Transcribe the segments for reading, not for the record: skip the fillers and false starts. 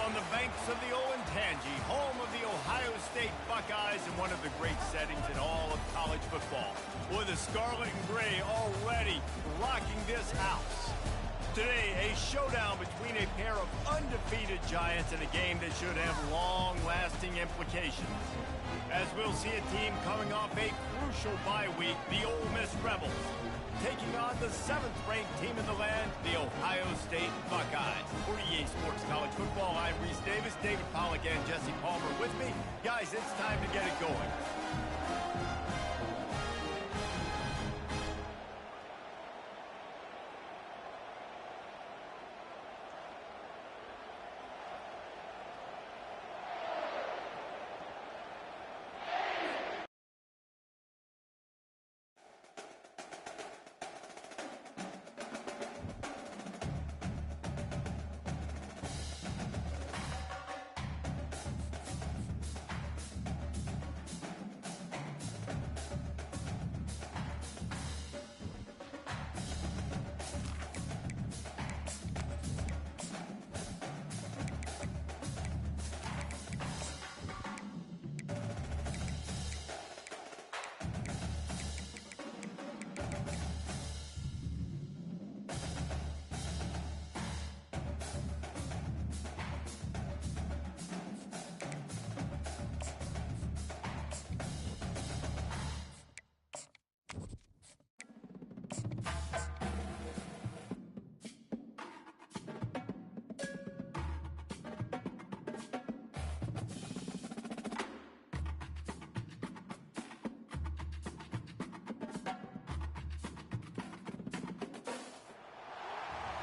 on the banks of the Olentangy, home of the Ohio State Buckeyes and one of the great settings in all of college football. With the scarlet and gray already rocking this house. Today, a showdown between a pair of undefeated giants in a game that should have long-lasting implications. As we'll see a team coming off a crucial bye week, the Ole Miss Rebels, taking on the 7th-ranked team in the land, the Ohio State Buckeyes. For EA Sports College Football, I'm Reese Davis, David Pollack, and Jesse Palmer with me. Guys, it's time to get it going.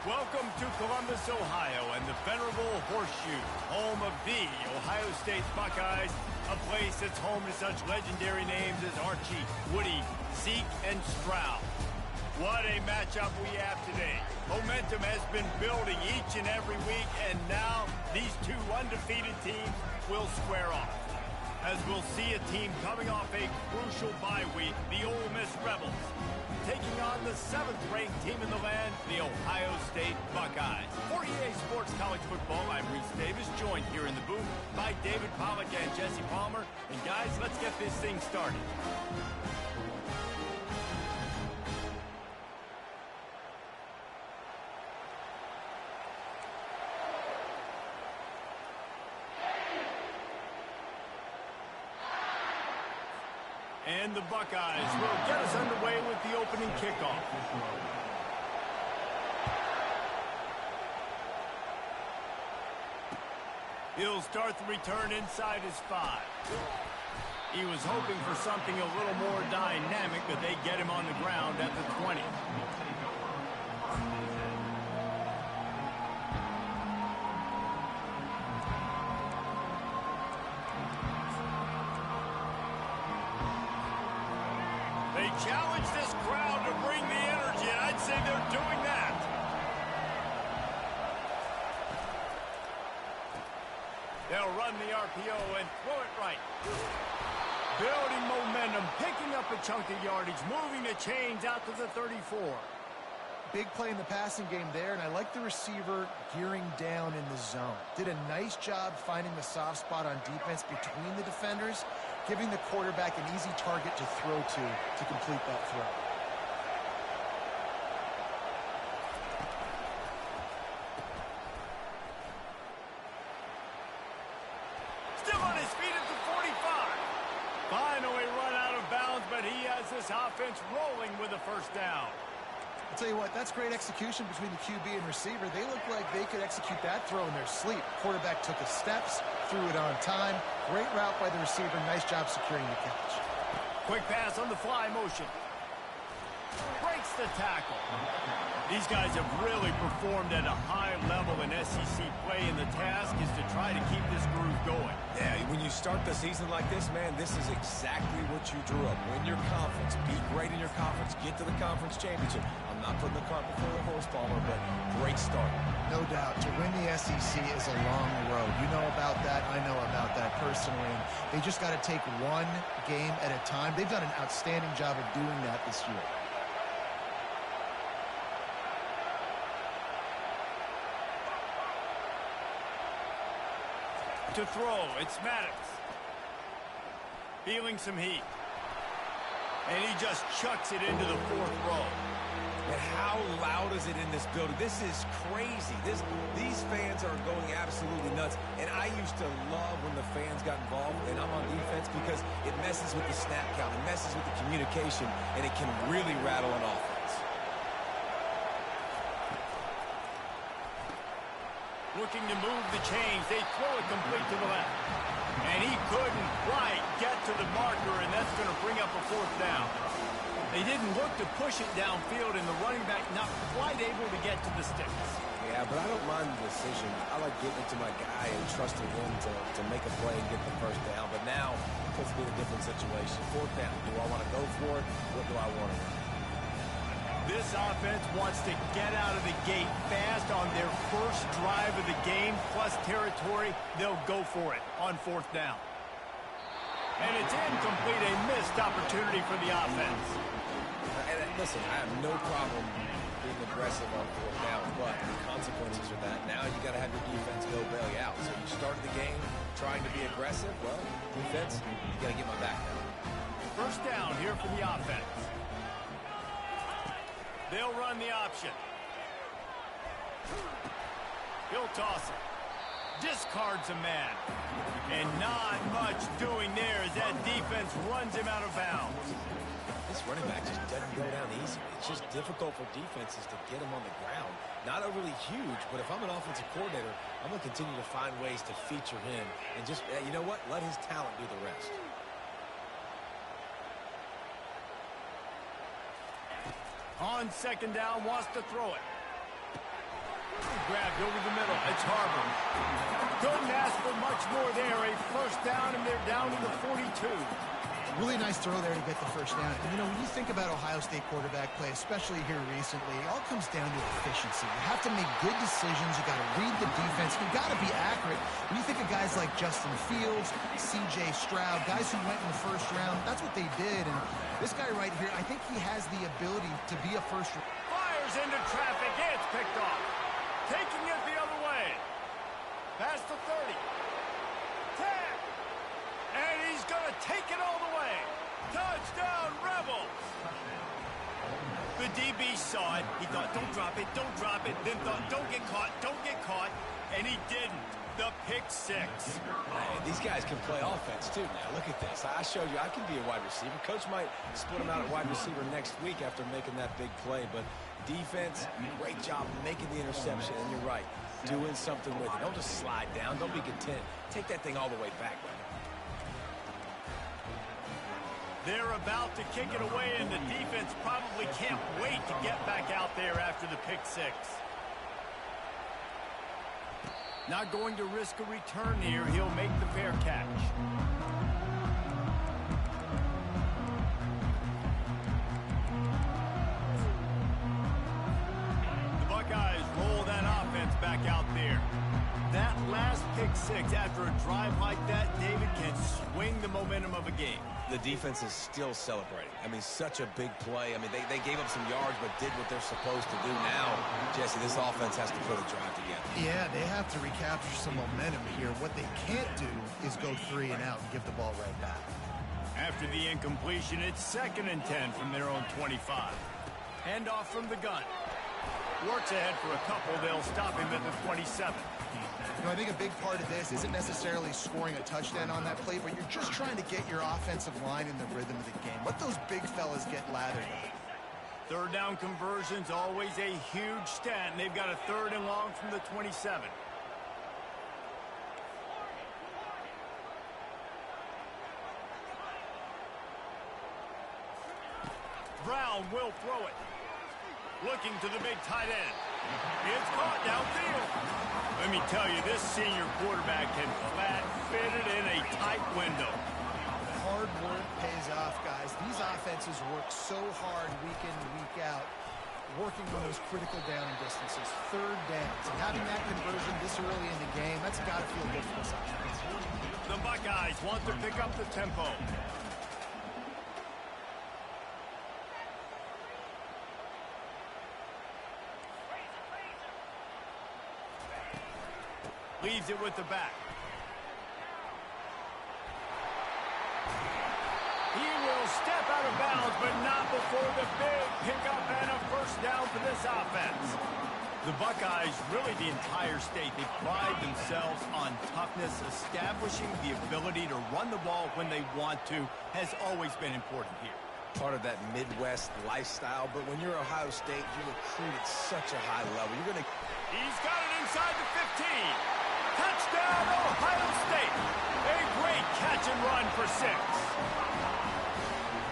Welcome to Columbus, Ohio, and the venerable Horseshoe, home of the Ohio State Buckeyes, a place that's home to such legendary names as Archie, Woody, Zeke, and Stroud. What a matchup we have today. Momentum has been building each and every week, and now these two undefeated teams will square off. As we'll see a team coming off a crucial bye week, the Ole Miss Rebels, taking on the 7th-ranked team in the land, the Ohio State Buckeyes. For EA Sports College Football, I'm Reese Davis, joined here in the booth by David Pollack and Jesse Palmer. And guys, let's get this thing started. And the Buckeyes will get us underway with the opening kickoff. He'll start the return inside his 5. He was hoping for something a little more dynamic, but they get him on the ground at the 20. They challenge this crowd to bring the energy, and I'd say they're doing that. They'll run the RPO and throw it right. Building momentum, picking up a chunk of yardage, moving the chains out to the 34. Big play in the passing game there, and I like the receiver gearing down in the zone. Did a nice job finding the soft spot on defense between the defenders, giving the quarterback an easy target to throw to complete that throw. Still on his feet at the 45. Finally run out of bounds, but he has this offense rolling with a first down. I'll tell you what, that's great execution between the QB and receiver. They look like they could execute that throw in their sleep. Quarterback took his steps, threw it on time. Great route by the receiver. Nice job securing the catch. Quick pass on the fly motion. Breaks the tackle. These guys have really performed at a high level in SEC play, and the task is to try to keep this groove going. Yeah, when you start the season like this, man, this is exactly what you drew up. Win your conference, be great in your conference, get to the conference championship. I'm not putting the cart before the horse, Palmer, but great start. No doubt. To win the SEC is a long road. You know about that. I know about that personally. And they just got to take one game at a time. They've done an outstanding job of doing that this year. To throw, it's Maddox. Feeling some heat. And he just chucks it into the 4th row. And how loud is it in this building? This is crazy. These fans are going absolutely nuts. And I used to love when the fans got involved, and I'm on defense, because it messes with the snap count. It messes with the communication, and it can really rattle an offense. Looking to move the chains. They throw it complete to the left. And he couldn't quite get to the marker, and that's going to bring up a 4th down. They didn't look to push it downfield, and the running back not quite able to get to the sticks. Yeah, but I don't mind the decision. I like getting it to my guy and trusting him to make a play and get the 1st down. But now it puts me in a different situation. 4th down. Do I want to go for it? What do I want to run? This offense wants to get out of the gate fast on their first drive of the game, plus territory. They'll go for it on 4th down. And it's incomplete, a missed opportunity for the offense. And listen, I have no problem being aggressive on 4th down, but the consequences are that now you got to have your defense go bail you out. So you started the game trying to be aggressive. Well, defense, you got to get my back down. 1st down here for the offense. They'll run the option. He'll toss it. Discards a man. And not much doing there as that defense runs him out of bounds. This running back just doesn't go down easy. It's just difficult for defenses to get him on the ground. Not overly huge, but if I'm an offensive coordinator, I'm going to continue to find ways to feature him. And just, you know what? Let his talent do the rest. On 2nd down, wants to throw it. Grabbed over the middle. It's Harbour. Couldn't ask for much more there. A 1st down, and they're down to the 42. Really nice throw there to get the 1st down. And, you know, when you think about Ohio State quarterback play, especially here recently, it all comes down to efficiency. You have to make good decisions. You got to read the defense. You got to be accurate. When you think of guys like Justin Fields, C.J. Stroud, guys who went in the 1st round, that's what they did. And this guy right here, I think he has the ability to be a 1st round. Fires into traffic. It's picked off. Taking it the other way. Past the 30. 10. And he's going to take it all the way. Touchdown, Rebels. The DB saw it. He thought, don't drop it, don't drop it. Then thought, don't get caught, don't get caught. And he didn't. The pick 6. Hey, these guys can play offense, too, now. Look at this. I showed you I can be a wide receiver. Coach might split him out at wide receiver next week after making that big play. But defense, great job making the interception. And you're right, doing something with it. Don't just slide down. Don't be content. Take that thing all the way back, man. They're about to kick it away, and the defense probably can't wait to get back out there after the pick 6. Not going to risk a return here. He'll make the fair catch. The Buckeyes roll that offense back out there. That last pick 6 after a drive like that, David, can swing the momentum of a game. The defense is still celebrating. I mean, such a big play. I mean, they gave up some yards but did what they're supposed to do. Now, Jesse, this offense has to put a drive together. Yeah, they have to recapture some momentum here. What they can't do is go 3 and out and give the ball right back. After the incompletion, it's 2nd and 10 from their own 25. Handoff from the gun. Works ahead for a couple. They'll stop him at the 27. You know, I think a big part of this isn't necessarily scoring a touchdown on that play, but you're just trying to get your offensive line in the rhythm of the game. Let those big fellas get lathered up. 3rd down conversion's always a huge stat, and they've got a 3rd and long from the 27. Brown will throw it. Looking to the big tight end. It's caught downfield. Let me tell you, this senior quarterback can flat fit it in a tight window. Hard work pays off, guys. These offenses work so hard week in and week out, working on those critical down distances, 3rd downs. And having that conversion this early in the game, that's got to feel good for this offense. The Buckeyes want to pick up the tempo. Leaves it with the back. He will step out of bounds, but not before the big pickup and a first down for this offense. The Buckeyes, really the entire state, they pride themselves on toughness. Establishing the ability to run the ball when they want to has always been important here. Part of that Midwest lifestyle, but when you're Ohio State, you recruit at such a high level. He's got it inside the 15. Touchdown, Ohio State. A great catch and run for 6.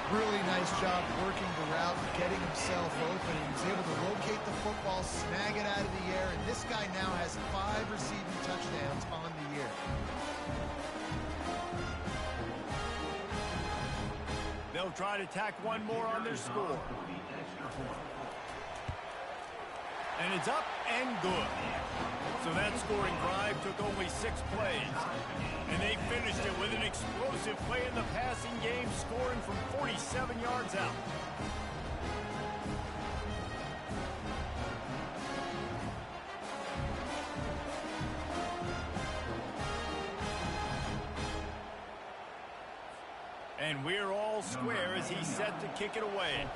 Really nice job working the route, getting himself open. He was able to locate the football, snag it out of the air, and this guy now has 5 receiving touchdowns on the year. They'll try to tack one more on their score. And it's up and good. So that scoring drive took only 6 plays. And they finished it with an explosive play in the passing game, scoring from 47 yards out. And we're all square as he's set to kick it away.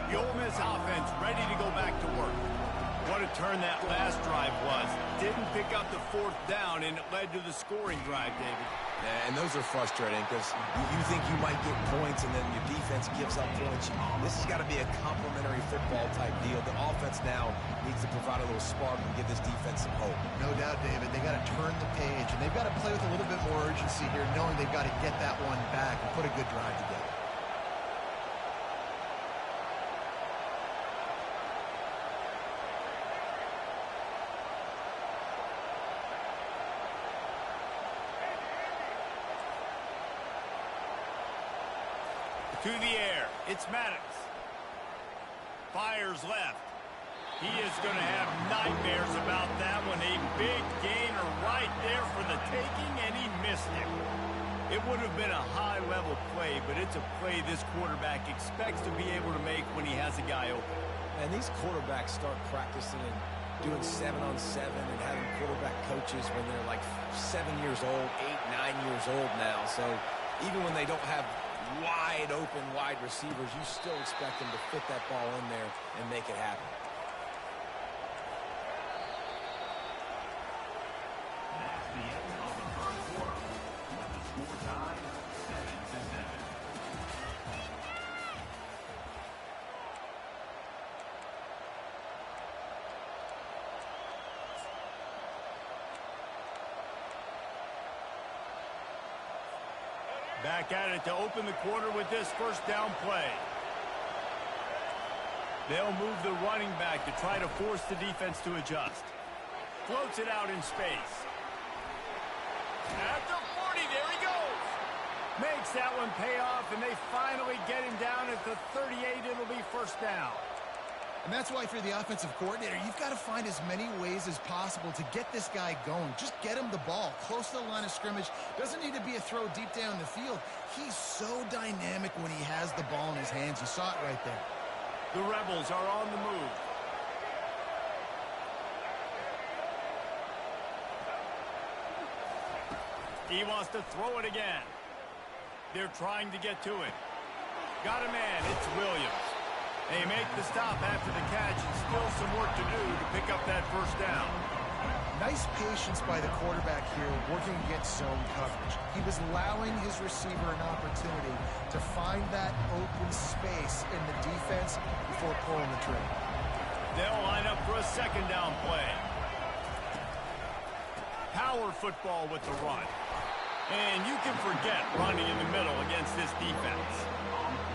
The Ole Miss offense ready to go back to work. What a turn that last drive was. Didn't pick up the 4th down, and it led to the scoring drive, David. Yeah, and those are frustrating because you think you might get points and then your defense gives up points. This has got to be a complementary football type deal. The offense now needs to provide a little spark and give this defense some hope. No doubt, David. They got to turn the page, and they've got to play with a little bit more urgency here, knowing they've got to get that one back and put a good drive together. To the air, it's Maddox. Fires left. He is going to have nightmares about that one. A big gainer right there for the taking, and he missed it. It would have been a high-level play, but it's a play this quarterback expects to be able to make when he has a guy open. And these quarterbacks start practicing and doing 7-on-7 and having quarterback coaches when they're like 7 years old, 8, 9 years old now. So even when they don't have wide open wide receivers, you still expect them to fit that ball in there and make it happen. That's the end of the first quarter, with the score tied 7-7. Back at it to open the quarter with this first down play. They'll move the running back to try to force the defense to adjust. Floats it out in space. At the 40, there he goes. Makes that one pay off, and they finally get him down at the 38. It'll be first down. And that's why, for the offensive coordinator, you've got to find as many ways as possible to get this guy going. Just get him the ball close to the line of scrimmage. Doesn't need to be a throw deep down the field. He's so dynamic when he has the ball in his hands. You saw it right there. The Rebels are on the move. He wants to throw it again. They're trying to get to it. Got a man. It's Williams. They make the stop after the catch, and still some work to do to pick up that first down. Nice patience by the quarterback here, working against zone coverage. He was allowing his receiver an opportunity to find that open space in the defense before pulling the trigger. They'll line up for a second down play. Power football with the run. And you can forget running in the middle against this defense.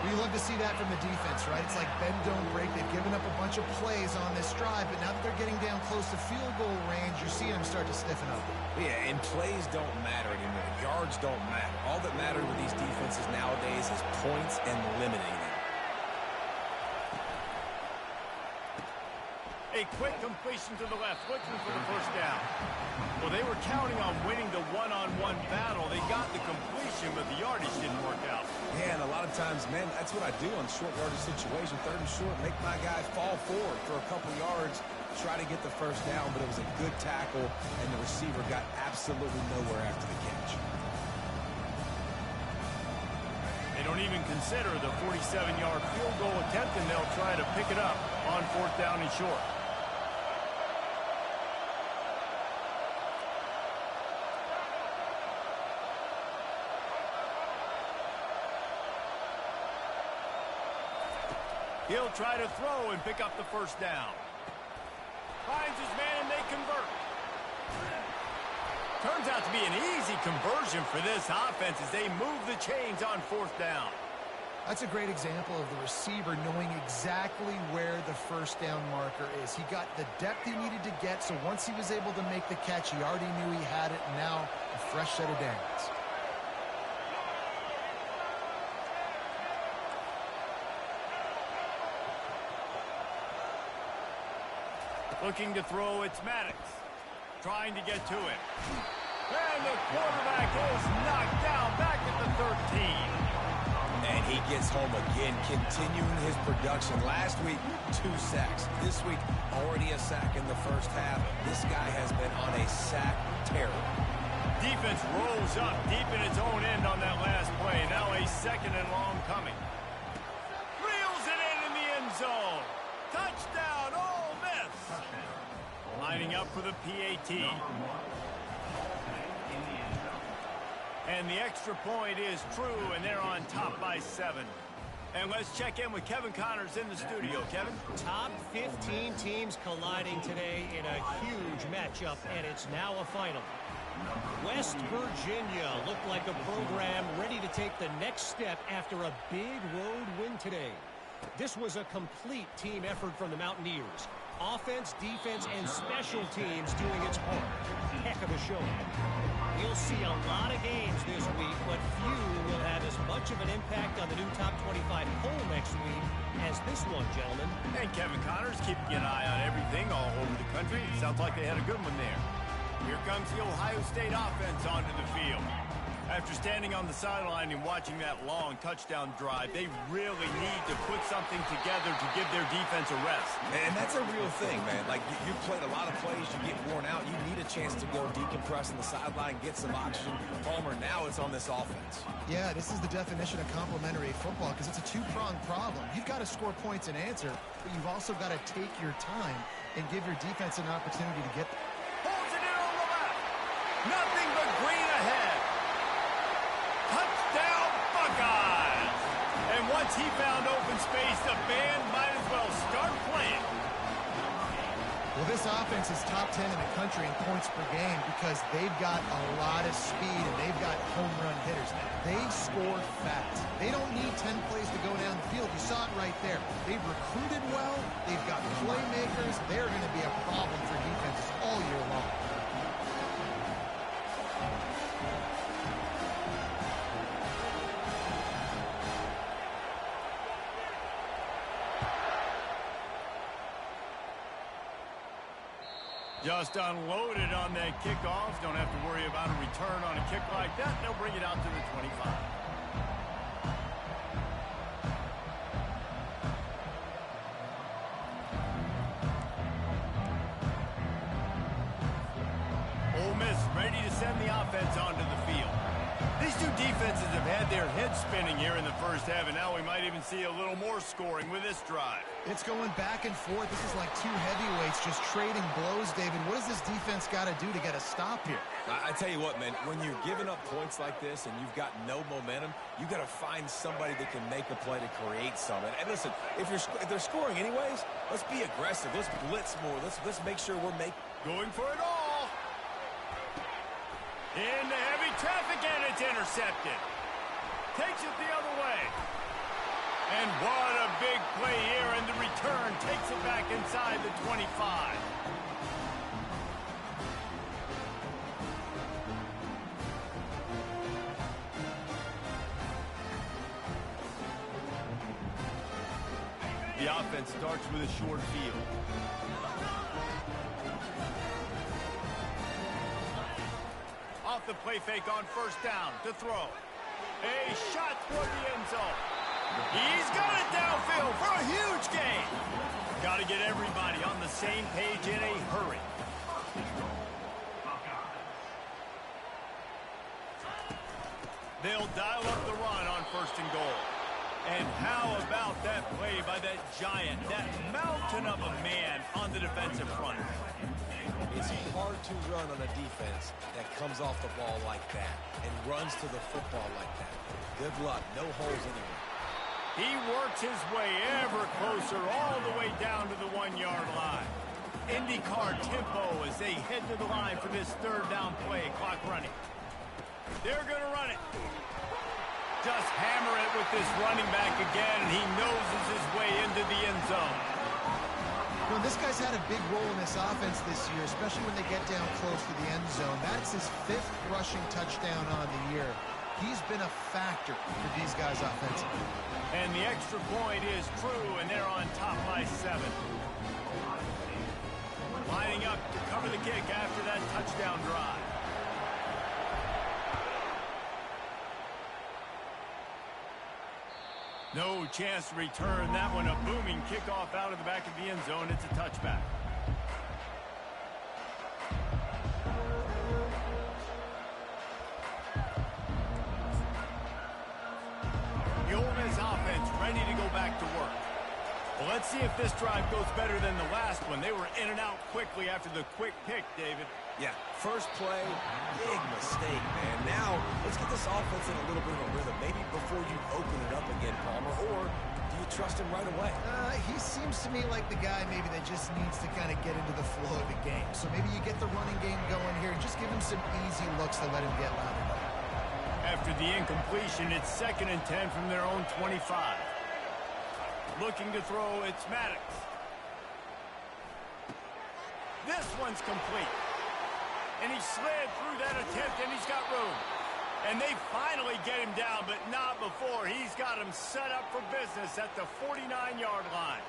We love to see that from the defense, right? It's like bend, don't break. They've given up a bunch of plays on this drive, but now that they're getting down close to field goal range, you're seeing them start to stiffen up. Yeah, and plays don't matter anymore. Yards don't matter. All that matters with these defenses nowadays is points and limiting them. A quick completion to the left, looking for the first down. Well, they were counting on winning the one-on-one battle. They got the completion, but the yardage didn't work out. Yeah, and a lot of times, man, that's what I do on short yardage situation. 3rd and short, make my guy fall forward for a couple yards, try to get the first down, but it was a good tackle, and the receiver got absolutely nowhere after the catch. They don't even consider the 47-yard field goal attempt, and they'll try to pick it up on 4th down and short. He'll try to throw and pick up the first down. Finds his man and they convert. Turns out to be an easy conversion for this offense as they move the chains on 4th down. That's a great example of the receiver knowing exactly where the first down marker is. He got the depth he needed to get, so once he was able to make the catch, he already knew he had it, and now a fresh set of downs. Looking to throw, it's Maddox. Trying to get to it. And the quarterback is knocked down back at the 13. And he gets home again, continuing his production. Last week, 2 sacks. This week, already a sack in the first half. This guy has been on a sack terror. Defense rolls up deep in its own end on that last play. Now a 2nd and long coming. Reels it in the end zone. Touchdown, Ole Miss. Lining up for the PAT. And the extra point is true, and they're on top by 7. And let's check in with Kevin Connors in the studio. Kevin? Top 15 teams colliding today in a huge matchup, and it's now a final. West Virginia looked like a program ready to take the next step after a big road win today. This was a complete team effort from the Mountaineers. Offense, defense, and special teams doing its part. Heck of a show. We'll see a lot of games this week, but few will have as much of an impact on the new top 25 poll next week as this one, gentlemen. And Kevin Connors keeping an eye on everything all over the country. It sounds like they had a good one there. Here comes the Ohio State offense onto the field. After standing on the sideline and watching that long touchdown drive, they really need to put something together to give their defense a rest. And that's a real thing, man. Like, you've played a lot of plays, you get worn out, you need a chance to go decompress on the sideline, get some oxygen. Palmer, now it's on this offense. Yeah, this is the definition of complementary football because it's a two-pronged problem. You've got to score points and answer, but you've also got to take your time and give your defense an opportunity to get there. Holds it in on the left. Nothing but green ahead. Touchdown, Buckeyes! And once he found open space, the band might as well start playing. Well, this offense is top 10 in the country in points per game because they've got a lot of speed and they've got home run hitters. They score fast. They don't need 10 plays to go down the field. You saw it right there. They've recruited well. They've got playmakers. They're going to be a problem for defenses all year long. Just unloaded on that kickoff. Don't have to worry about a return on a kick like that. They'll bring it out to the 25. Ole Miss ready to send the offense onto the field. These two defenses have had their heads spinning here in the first half, and now we might even see a little more scoring with this drive. It's going back and forth. This is like two heavyweights just trading blows, David. What does this defense got to do to get a stop here? I tell you what, man, when you're giving up points like this and you've got no momentum, you got to find somebody that can make a play to create something. And listen, if they're scoring anyways, let's be aggressive. Let's blitz more. Let's make sure we're going for it all. Into heavy traffic, and it's intercepted. Takes it the other way. And what a big play here, and the return takes it back inside the 25. The offense starts with a short field. Off the play fake on first down to throw. A shot toward the end zone. He's got it downfield for a huge gain. Got to get everybody on the same page in a hurry. They'll dial up the run on first and goal. And how about that play by that giant, that mountain of a man on the defensive front? It's hard to run on a defense that comes off the ball like that and runs to the football like that. Good luck. No holes anywhere. He works his way ever closer all the way down to the 1-yard line. IndyCar tempo as they head to the line for this third down play. Clock running. They're going to run it. Just hammer it with this running back again, and he noses his way into the end zone. Well, this guy's had a big role in this offense this year, especially when they get down close to the end zone. That's his 5th rushing touchdown on the year. He's been a factor for these guys offensively. And the extra point is true, and they're on top by 7. Lining up to cover the kick after that touchdown drive. No chance to return that one. A booming kickoff out of the back of the end zone. It's a touchback. The Ole Miss offense ready to go back to work. Well, let's see if this drive goes better than the last one. They were in and out quickly after the quick pick, David. Yeah, first play, big mistake, man. Now, let's get this offense in a little bit of a rhythm. Maybe before you open it up again, Palmer, or do you trust him right away? He seems to me like the guy maybe that just needs to kind of get into the flow of the game. So maybe you get the running game going here and just give him some easy looks to let him get louder. After the incompletion, it's 2nd and 10 from their own 25. Looking to throw, it's Maddox. This one's complete. And he slid through that attempt, and he's got room. And they finally get him down, but not before. He's got him set up for business at the 49-yard line.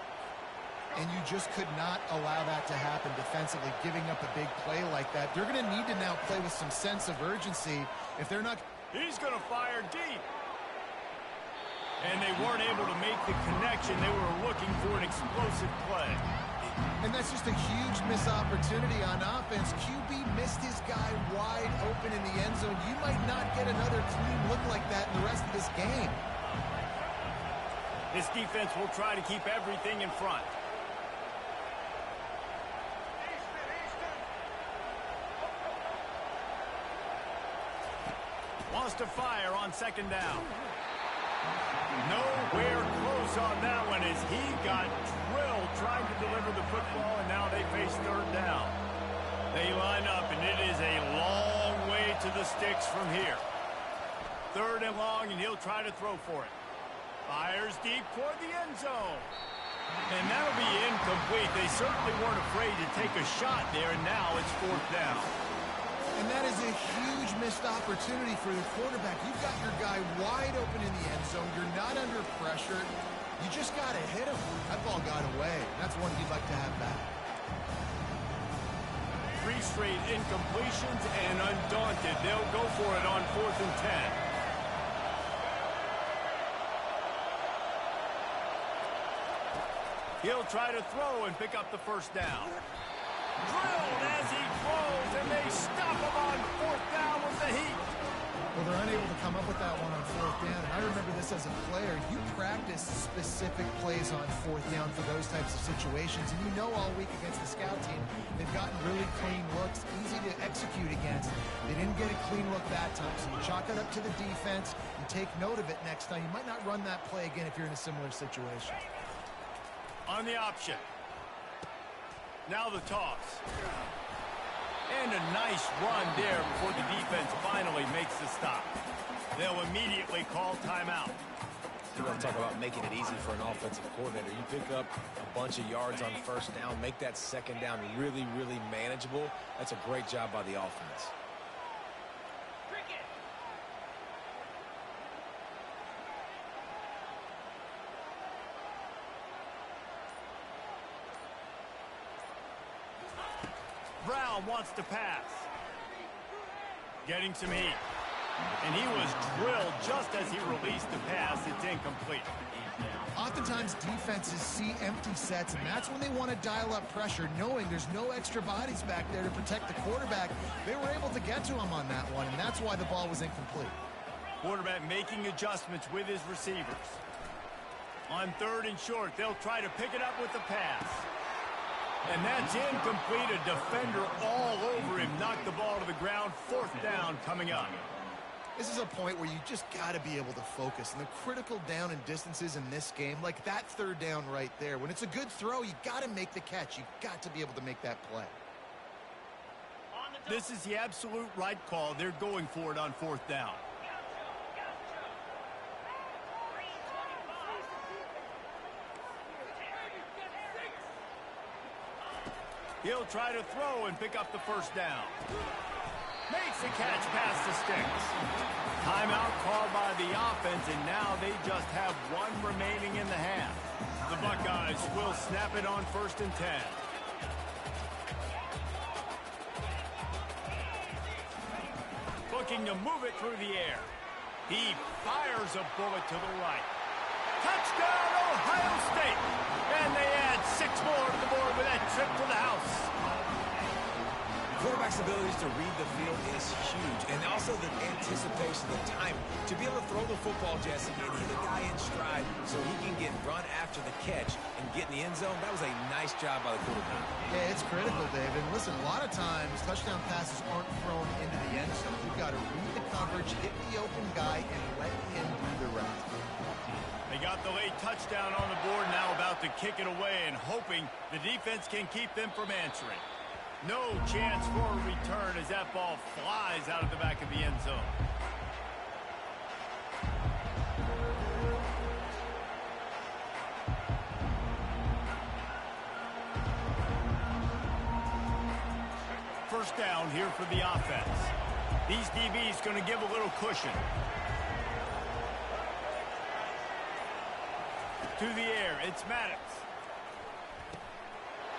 And you just could not allow that to happen defensively, giving up a big play like that. They're going to need to now play with some sense of urgency if they're not... He's going to fire deep. And they weren't able to make the connection. They were looking for an explosive play. And that's just a huge missed opportunity on offense. QB missed his guy wide open in the end zone. You might not get another clean look like that in the rest of this game. This defense will try to keep everything in front. Wants to fire on 2nd down. Nowhere close on that one as he got drilled trying to deliver the football, and now they face 3rd down. They line up, and it is a long way to the sticks from here. 3rd and long, and he'll try to throw for it. Fires deep toward the end zone. And that'll be incomplete. They certainly weren't afraid to take a shot there, and now it's 4th down. And that is a huge missed opportunity for the quarterback. You've got your guy wide open in the end zone. You're not under pressure. You just got to hit him. That ball got away. That's one you'd like to have back. 3 straight incompletions, and undaunted, they'll go for it on 4th and 10. He'll try to throw and pick up the first down. Drilled as he throws, and they stop him on 4th down with the heat. Well, they're unable to come up with that one on 4th down. And I remember this as a player. You practice specific plays on 4th down for those types of situations. And you know all week against the scout team, they've gotten really clean looks, easy to execute against. They didn't get a clean look that time. So you chalk it up to the defense and take note of it next time. You might not run that play again if you're in a similar situation. On the option. Now the toss. And a nice run there before the defense finally makes the stop. They'll immediately call timeout. You want to talk about making it easy for an offensive coordinator. You pick up a bunch of yards on 1st down, make that 2nd down really, really manageable. That's a great job by the offense. Brown wants to pass. Getting some heat. And he was drilled just as he released the pass. It's incomplete. Oftentimes, defenses see empty sets, and that's when they want to dial up pressure, knowing there's no extra bodies back there to protect the quarterback. They were able to get to him on that one, and that's why the ball was incomplete. Quarterback making adjustments with his receivers. On 3rd and short, they'll try to pick it up with the pass. And that's incomplete. A defender all over him. Knocked the ball to the ground. 4th down coming up. This is a point where you just got to be able to focus. And the critical down and distances in this game, like that 3rd down right there, when it's a good throw, you got to make the catch. You got to be able to make that play. This is the absolute right call. They're going for it on 4th down. He'll try to throw and pick up the 1st down. Makes the catch past the sticks. Timeout called by the offense, and now they just have 1 remaining in the half. The Buckeyes will snap it on 1st and 10. Looking to move it through the air. He fires a bullet to the right. Touchdown, Ohio State! And they add 6 more to the board with that trip to the house. Quarterback's abilities to read the field is huge, and also the anticipation, the time to be able to throw the football, Jesse, and hit a guy in stride so he can get run after the catch and get in the end zone. That was a nice job by the quarterback. Yeah, it's critical, David. Listen, a lot of times touchdown passes aren't thrown into the end zone. You've got to read the coverage, hit the open guy, and let him do the rest. They got the late touchdown on the board, now about to kick it away and hoping the defense can keep them from answering. No chance for a return as that ball flies out of the back of the end zone. First down here for the offense. These DBs going to give a little cushion. To the air, it's Maddox.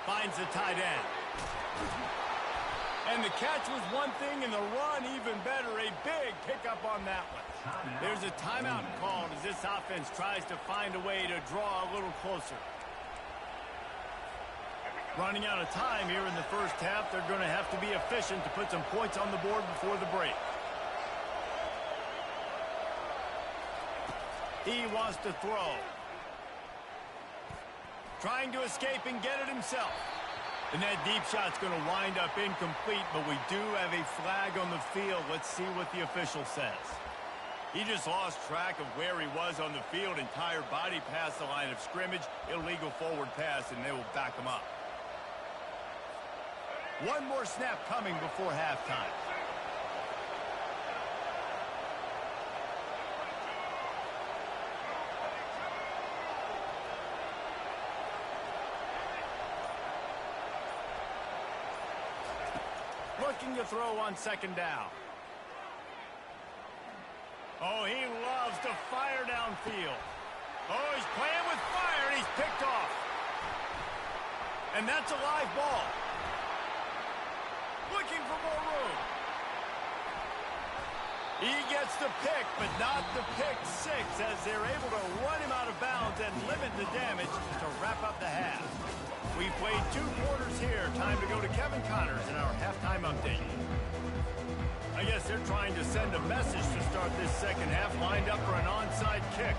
Finds the tight end. And the catch was one thing, and the run even better. A big pickup on that one. There's a timeout called as this offense tries to find a way to draw a little closer. Running out of time here in the first half. They're going to have to be efficient to put some points on the board before the break. He wants to throw. Trying to escape and get it himself. And that deep shot's going to wind up incomplete, but we do have a flag on the field. Let's see what the official says. He just lost track of where he was on the field. Entire body past the line of scrimmage. Illegal forward pass, and they will back him up. One more snap coming before halftime. Looking to throw on 2nd down. Oh, he loves to fire downfield. Oh, he's playing with fire, and he's picked off. And that's a live ball. Looking for more room. He gets the pick, but not the pick 6, as they're able to run him out of bounds and limit the damage to wrap up the half. We played 2 quarters here. Time to go to Kevin Connors in our halftime update. I guess they're trying to send a message to start this second half, lined up for an onside kick.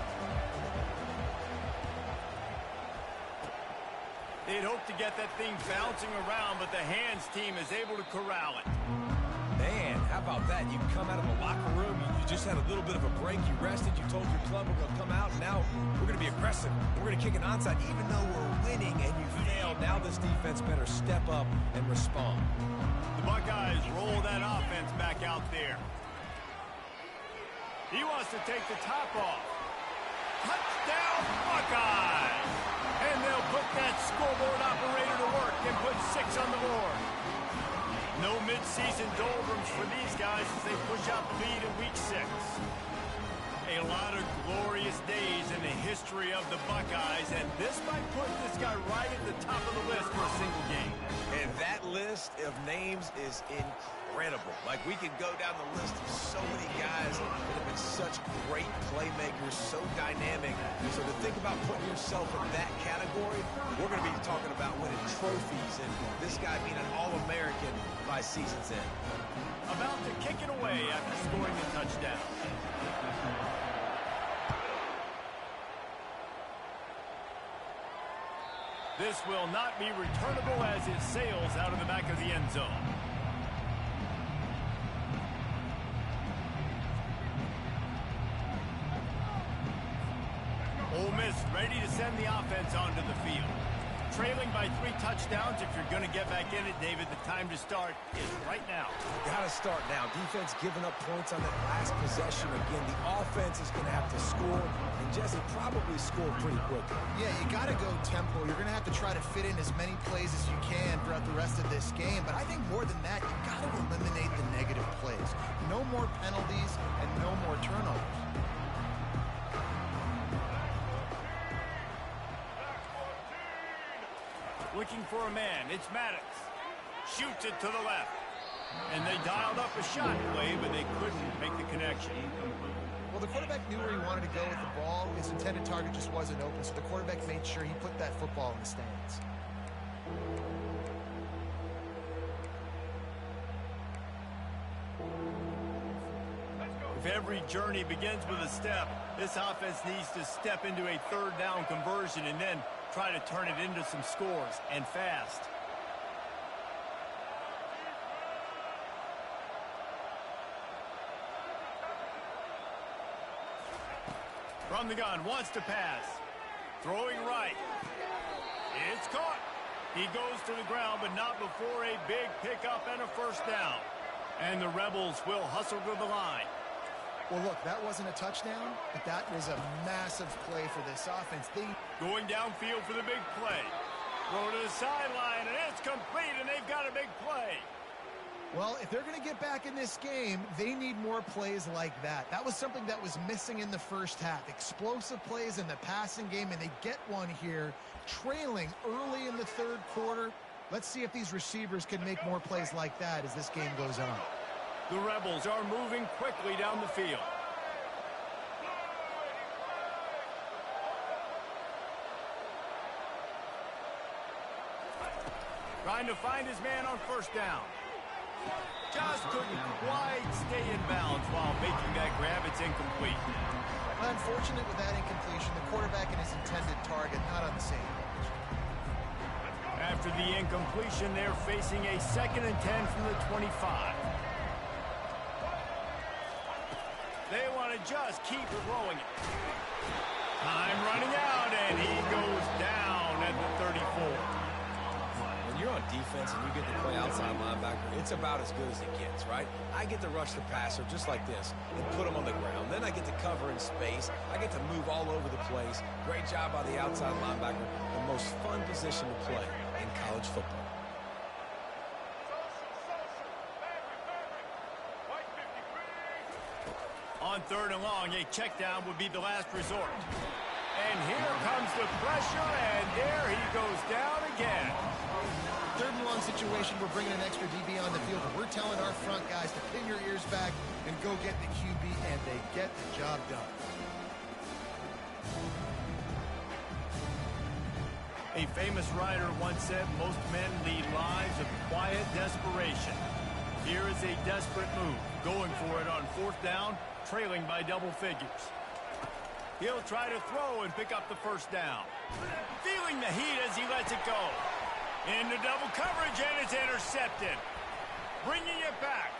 They'd hoped to get that thing bouncing around, but the hands team is able to corral it. Man, how about that? You come out of the locker room, you just had a little bit of a break, you rested, you told your club we're going to come out, and now we're going to be aggressive. We're going to kick an onside, even though we're winning and you failed. Now this defense better step up and respond. The Buckeyes roll that offense back out there. He wants to take the top off. Touchdown, Buckeyes! And they'll put that scoreboard operator to work and put 6 on the board. No midseason doldrums for these guys as they push out the lead in week 6. A lot of glorious days in the history of the Buckeyes, and this might put this guy right at the top of the list for a single game. And that list list of names is incredible. Like, we could go down the list of so many guys that have been such great playmakers, so dynamic. So to think about putting yourself in that category, we're going to be talking about winning trophies and this guy being an All-American by season's end. About to kick it away after scoring the touchdown. This will not be returnable as it sails out of the back of the end zone. Ole Miss ready to send the offense onto the field. Trailing by 3 touchdowns. If you're going to get back in it, David, the time to start is right now. Got to start now. Defense giving up points on that last possession. Again, the offense is going to have to score, and Jesse probably score pretty quickly. Yeah, you got to go tempo. You're going to have to try to fit in as many plays as you can throughout the rest of this game. But I think more than that, you got to eliminate the negative plays. No more penalties and no more turnovers. Looking for a man. It's Maddox. Shoots it to the left. And they dialed up a shot play, but they couldn't make the connection. Well, the quarterback knew where he wanted to go with the ball. His intended target just wasn't open, so the quarterback made sure he put that football in the stands. If every journey begins with a step, this offense needs to step into a third down conversion and then try to turn it into some scores, and fast. From the gun, wants to pass. Throwing right. It's caught. He goes to the ground, but not before a big pickup and a first down. And the Rebels will hustle to the line. Well, look, that wasn't a touchdown, but that was a massive play for this offense. Going downfield for the big play. Throw to the sideline, and it's complete, and they've got a big play. Well, if they're going to get back in this game, they need more plays like that. That was something that was missing in the first half. Explosive plays in the passing game, and they get one here, trailing early in the third quarter. Let's see if these receivers can make more plays like that as this game goes on. The Rebels are moving quickly down the field. Trying to find his man on first down. Just couldn't quite stay in bounds while making that grab. It's incomplete. Unfortunate with that incompletion, the quarterback and his intended target not on the same page. After the incompletion, they're facing a 2nd and 10 from the 25. They want to just keep throwing it. Time running out, and he goes down at the 34. When you're on defense and you get to play outside linebacker, it's about as good as it gets, right? I get to rush the passer just like this and put him on the ground. Then I get to cover in space. I get to move all over the place. Great job by the outside linebacker. The most fun position to play in college football. On 3rd and long, a check down would be the last resort. And here comes the pressure, and there he goes down again. 3rd and long situation, we're bringing an extra DB on the field, and we're telling our front guys to pin your ears back and go get the QB, and they get the job done. A famous writer once said, most men lead lives of quiet desperation. Here is a desperate move, going for it on 4th down, trailing by double figures. He'll try to throw and pick up the first down. Feeling the heat as he lets it go. Into double coverage, and it's intercepted. Bringing it back.